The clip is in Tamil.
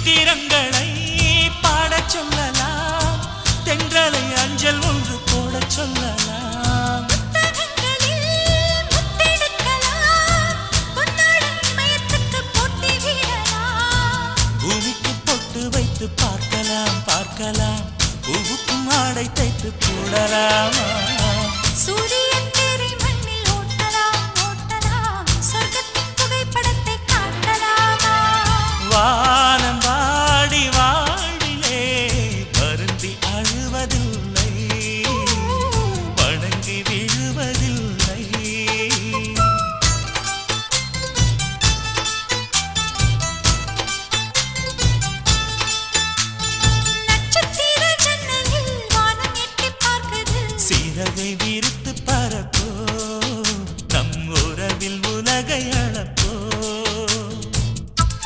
சித்திரங்களை பாடச் சொல்லலாம், தென்றலை அஞ்சல் ஒன்று போடச் சொல்லலாம். பூமிக்கு பொட்டு வைத்து பார்க்கலாம் பார்க்கலாம், பூவுக்கும் ஆடை தைத்து போடலாமா? சூரிய